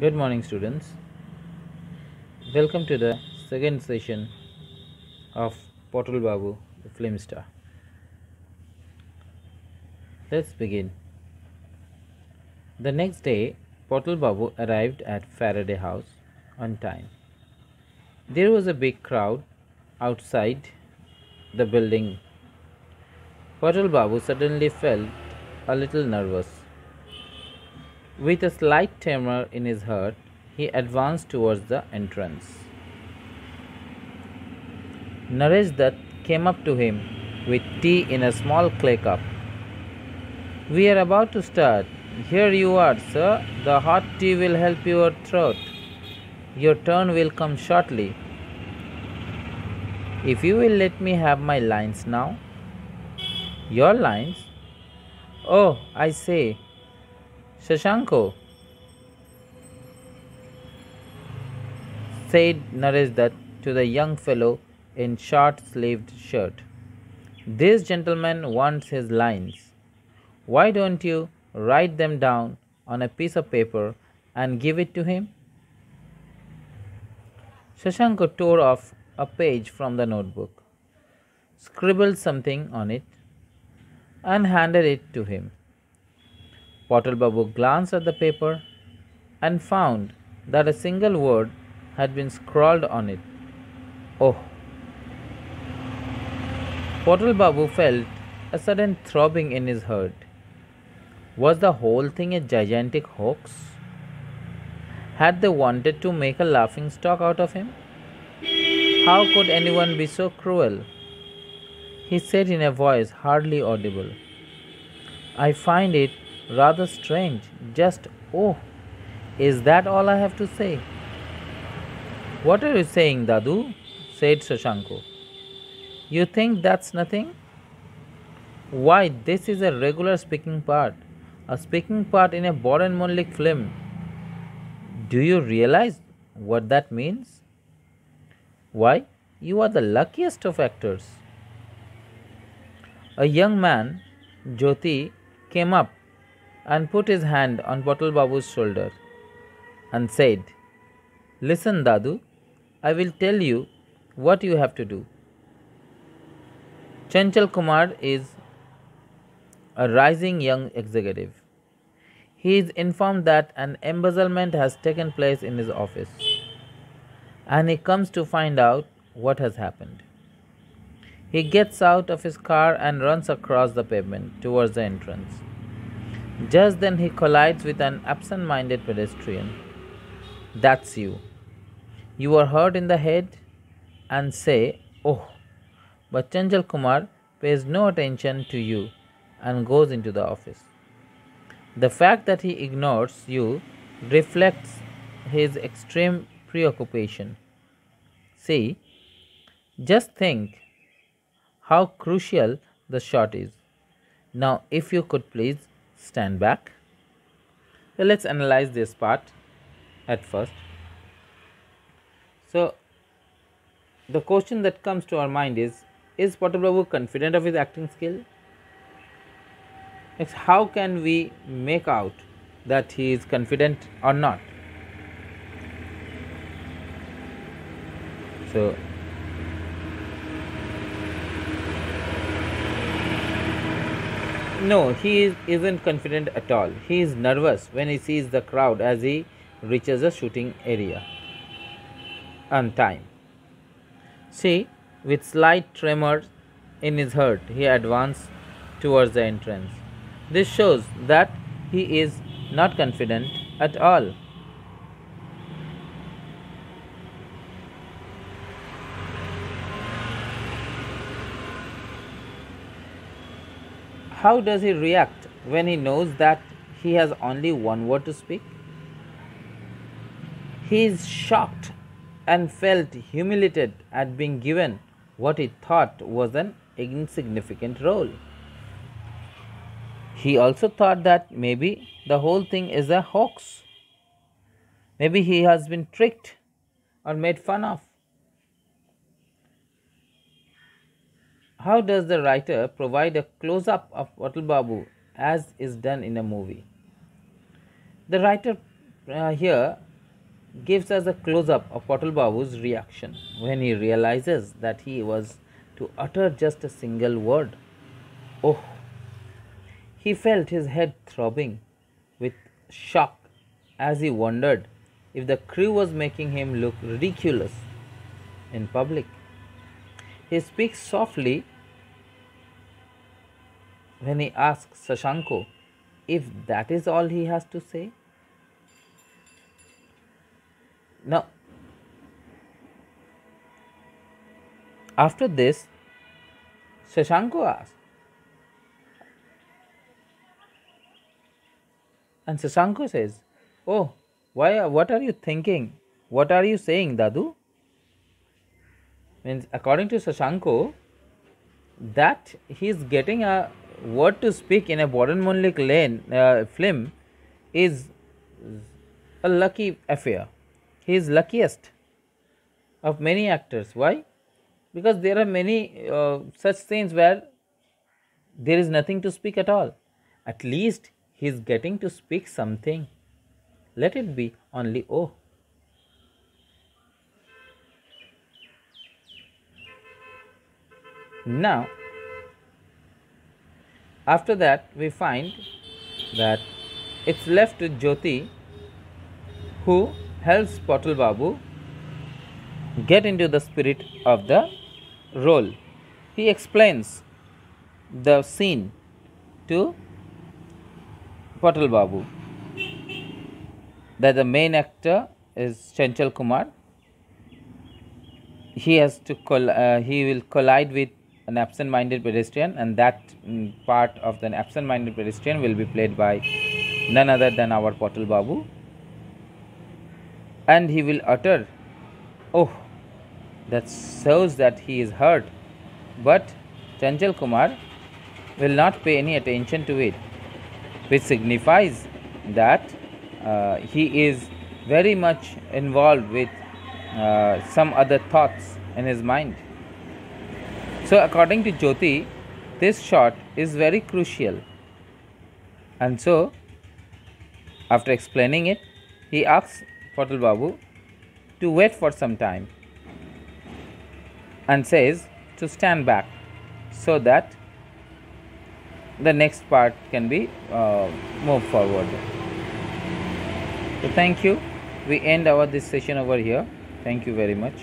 Good morning, students. Welcome to the second session of Portal Babu, the film star. Let's begin. The next day, Portal Babu arrived at Faraday House on time. There was a big crowd outside the building. Portal Babu suddenly felt a little nervous. With a slight tremor in his heart, he advanced towards the entrance. Naresh Dutt came up to him with tea in a small clay cup. We are about to start. Here you are, sir. The hot tea will help your throat. Your turn will come shortly. If you will let me have my lines now. Your lines? Oh, I say. Shashanko, said Naresh Dutt to the young fellow in short-sleeved shirt. This gentleman wants his lines. Why don't you write them down on a piece of paper and give it to him? Shashanko tore off a page from the notebook, scribbled something on it, and handed it to him. Portal Babu glanced at the paper and found that a single word had been scrawled on it. Oh! Portal Babu felt a sudden throbbing in his heart. Was the whole thing a gigantic hoax? Had they wanted to make a laughing stock out of him? How could anyone be so cruel? He said in a voice hardly audible. I find it rather strange. Just, oh, is that all I have to say? What are you saying, Dadu? Said Shashanko. You think that's nothing? Why, this is a regular speaking part. A speaking part in a Boran Mullik film. Do you realize what that means? Why, you are the luckiest of actors. A young man, Jyoti, came up and put his hand on Portal Babu's shoulder and said, Listen, Dadu, I will tell you what you have to do. Chanchal Kumar is a rising young executive. He is informed that an embezzlement has taken place in his office, and he comes to find out what has happened. He gets out of his car and runs across the pavement towards the entrance. Just then he collides with an absent-minded pedestrian. That's you. You are hurt in the head and say, Oh, but Chanchal Kumar pays no attention to you and goes into the office. The fact that he ignores you reflects his extreme preoccupation. See, just think how crucial the shot is. Now, if you could please stand back. So, let's analyze this part at first. So, the question that comes to our mind is Portal Babu confident of his acting skill? Next, how can we make out that he is confident or not? So, no, isn't confident at all. He is nervous when he sees the crowd as he reaches the shooting area on time. See, with slight tremor in his heart, he advanced towards the entrance. This shows that he is not confident at all. How does he react when he knows that he has only one word to speak? He is shocked and felt humiliated at being given what he thought was an insignificant role. He also thought that maybe the whole thing is a hoax. Maybe he has been tricked or made fun of. How does the writer provide a close up of Portal Babu as is done in a movie? The writer here gives us a close-up of Patal Babu's reaction when he realizes that he was to utter just a single word. Oh! He felt his head throbbing with shock as he wondered if the crew was making him look ridiculous in public. He speaks softly when he asks Shashanko if that is all he has to say. Now, after this, Shashanko asks, and Shashanko says, "Oh, why? What are you thinking? What are you saying, Dadu?" Means, according to Shashanko, that he is getting a word to speak in a Boran Mullik Lane film is a lucky affair. He is luckiest of many actors. Why? Because there are many such scenes where there is nothing to speak at all. At least he is getting to speak something. Let it be only oh. Now, after that, we find that it's left to Jyoti, who helps Patal Babu get into the spirit of the role. He explains the scene to Patal Babu that the main actor is Chanchal Kumar. He has to he will collide with an absent-minded pedestrian, and that part of the absent-minded pedestrian will be played by none other than our Patal Babu, and he will utter, "Oh," that shows that he is hurt, but Chanchal Kumar will not pay any attention to it, which signifies that he is very much involved with some other thoughts in his mind. So, according to Jyoti, this shot is very crucial, and so after explaining it, he asks Patal Babu to wait for some time and says to stand back so that the next part can be moved forward. So, thank you. We end this session over here. Thank you very much.